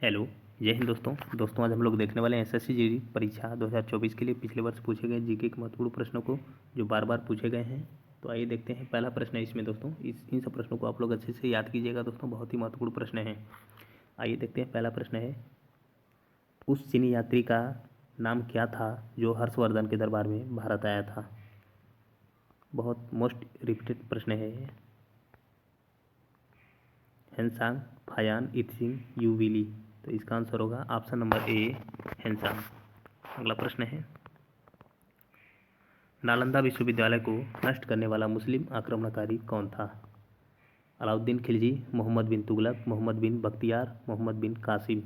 Hello. जय हिंद दोस्तों आज हम लोग देखने वाले हैं एसएससी जीडी परीक्षा 2024 के लिए पिछले वर्ष पूछे गए जीके के महत्वपूर्ण प्रश्नों को जो बार बार पूछे गए हैं। तो आइए देखते हैं। पहला प्रश्न है इसमें दोस्तों, इन सब प्रश्नों को आप लोग अच्छे से याद कीजिएगा दोस्तों, बहुत ही महत्वपूर्ण प्रश्न है। आइए देखते हैं। पहला प्रश्न है, उस चीनी यात्री का नाम क्या था जो हर्षवर्धन के दरबार में भारत आया था? बहुत मोस्ट रिपीटेड प्रश्न है ये। हेनसांग, फायान, इत्सिंग, यूविली। तो इसका आंसर होगा ऑप्शन नंबर ए, हेनसांग। अगला प्रश्न है, नालंदा विश्वविद्यालय को नष्ट करने वाला मुस्लिम आक्रमणकारी कौन था? अलाउद्दीन खिलजी, मोहम्मद बिन तुगलक, मोहम्मद बिन बख्तियार, मोहम्मद बिन कासिम।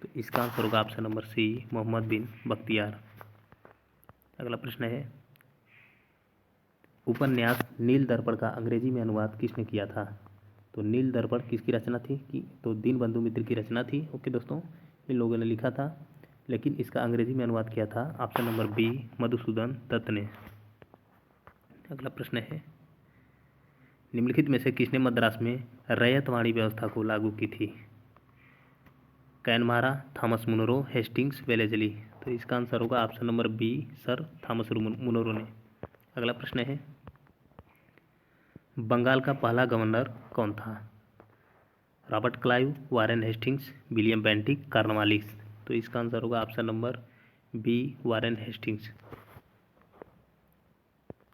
तो इसका आंसर होगा ऑप्शन नंबर सी, मोहम्मद बिन बख्तियार। अगला प्रश्न है, उपन्यास नील दर्पण का अंग्रेजी में अनुवाद किसने किया था? तो नील दर्पण किसकी रचना थी तो दीनबंधु मित्र की रचना थी। ओके दोस्तों, इन लोगों ने लिखा था, लेकिन इसका अंग्रेजी में अनुवाद किया था option number B, Madhusudan Dutt ने। अगला प्रश्न है, निम्नलिखित में से किसने मद्रास में रैयतवाड़ी व्यवस्था को लागू की थी? कैनमारा, थॉमस मुनरो, हेस्टिंग्स, वेलेजली। तो इसका आंसर होगा option number B, sir Thomas Munro ने। अगला प्रश्न है, बंगाल का पहला गवर्नर कौन था? Robert Clive, Warren Hastings, William Bentinck, Cornwallis. तो इसका आंसर होगा option number B, Warren Hastings.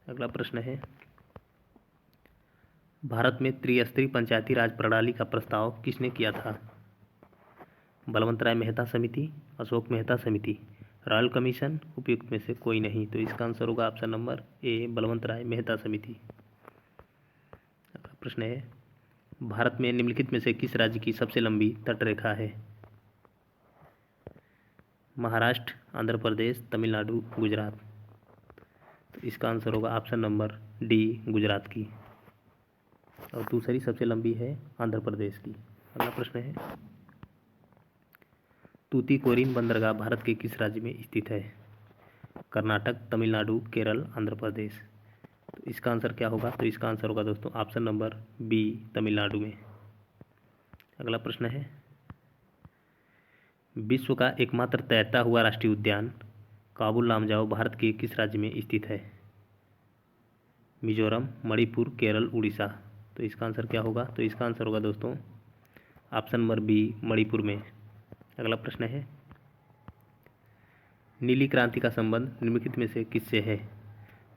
अगला प्रश्न है, भारत में त्रिस्तरीय पंचायती राज प्रणाली का प्रस्ताव किसने किया था? बलवंत राय मेहता समिति, अशोक मेहता समिति, रॉयल कमीशन, उपयुक्त में से कोई नहीं। तो इसका आंसर होगा ऑप्शन नंबर ए, बलवंत राय मेहता समिति। अगला प्रश्न है, भारत में निम्नलिखित में से किस राज्य की सबसे लंबी तटरेखा है? महाराष्ट्र, आंध्र प्रदेश, तमिलनाडु, गुजरात। तो इसका आंसर होगा ऑप्शन नंबर डी, गुजरात की। और दूसरी सबसे लंबी है आंध्र प्रदेश की। अगला प्रश्न है, तूतीकोरिन बंदरगाह भारत के किस राज्य में स्थित है? कर्नाटक, तमिलनाडु, केरल, आंध्र प्रदेश। तो इसका आंसर क्या होगा? तो इसका आंसर होगा दोस्तों ऑप्शन नंबर बी, तमिलनाडु में। अगला प्रश्न है, विश्व का एकमात्र तैरता हुआ राष्ट्रीय उद्यान काबुल लामजाओ भारत के किस राज्य में स्थित है? मिजोरम, मणिपुर, केरल, उड़ीसा। तो इसका आंसर क्या होगा? तो इसका आंसर होगा दोस्तों ऑप्शन नंबर बी, मणिपुर में। अगला प्रश्न है, नीली क्रांति का संबंध निम्नलिखित में से किससे है?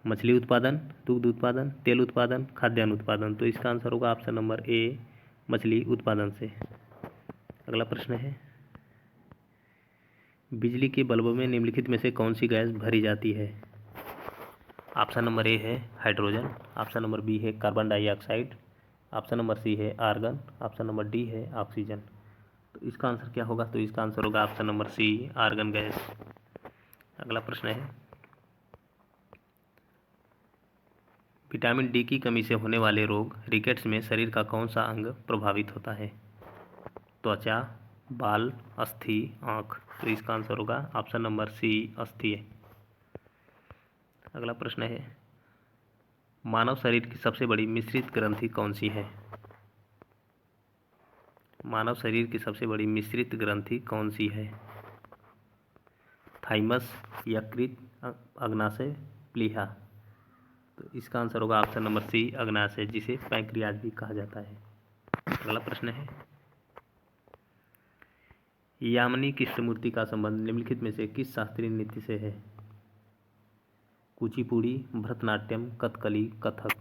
मछली उत्पादन, दुग्ध उत्पादन, तेल उत्पादन, खाद्यान्न उत्पादन। तो इसका आंसर होगा ऑप्शन नंबर ए, मछली उत्पादन से। अगला प्रश्न है, बिजली के बल्बों में निम्नलिखित में से कौन सी गैस भरी जाती है? ऑप्शन नंबर ए है हाइड्रोजन, ऑप्शन नंबर बी है carbon dioxide, option number C है आर्गन, ऑप्शन नंबर डी है ऑक्सीजन। तो इसका आंसर क्या होगा? तो इसका आंसर होगा option number C, argon gas. अगला प्रश्न है, विटामिन डी की कमी से होने वाले रोग रिकेट्स में शरीर का कौन सा अंग प्रभावित होता है? त्वचा, बाल, अस्थि, आँख। तो इसका आंसर होगा ऑप्शन नंबर सी, अस्थि। अगला प्रश्न है, मानव शरीर की सबसे बड़ी मिश्रित ग्रंथि कौन सी है? मानव शरीर की सबसे बड़ी मिश्रित ग्रंथि कौन सी है? थाइमस, यकृत, अग्नाशय, प्लीहा। तो इसका आंसर होगा ऑप्शन नंबर सी, अग्नाशय, जिसे पैंक्रियाज भी कहा जाता है। अगला प्रश्न है, यामिनी कृष्णमूर्ति का संबंध निम्नलिखित में से किस शास्त्रीय नृत्य से है? कुचिपुड़ी, भरतनाट्यम, कथकली, कथक।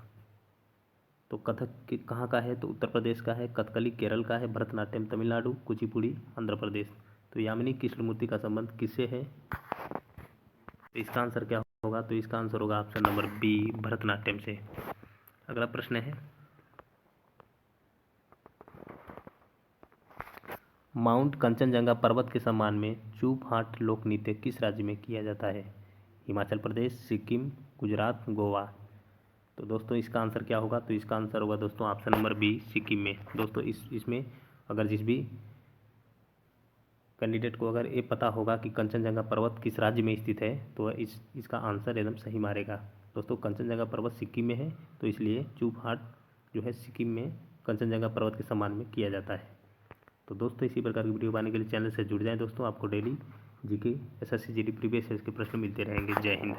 तो कथक कहाँ का है? तो उत्तर प्रदेश का है, कथकली केरल का है, भरतनाट्यम तमिलनाडु, कुचिपुड़ी आंध्र प्रदेश। तो यामिनी कृष्णमूर्ति का संबंध किससे है? तो इसका आंसर क्या होगा? तो इसका आंसर होगा ऑप्शन नंबर बी, भरतनाट्यम से। अगला प्रश्न है, माउंट कंचनजंगा पर्वत के सम्मान में चूप हाट लोक नृत्य किस राज्य में किया जाता है? हिमाचल प्रदेश, सिक्किम, गुजरात, गोवा। तो दोस्तों इसका आंसर क्या होगा? तो इसका आंसर होगा दोस्तों ऑप्शन नंबर बी, सिक्किम में। दोस्तों इसमें अगर जिस भी कैंडिडेट को अगर ये पता होगा कि कंचनजंगा पर्वत किस राज्य में स्थित है तो इसका आंसर एकदम सही मारेगा। दोस्तों कंचनजंगा पर्वत सिक्किम में है, तो इसलिए चूप हाट जो है सिक्किम में कंचनजंगा पर्वत के सम्मान में किया जाता है। तो दोस्तों इसी प्रकार की वीडियो पाने के लिए चैनल से जुड़ जाएं दोस्तों। आपको daily GK, SSC GD, previous year के प्रश्न मिलते रहेंगे। जय हिंद।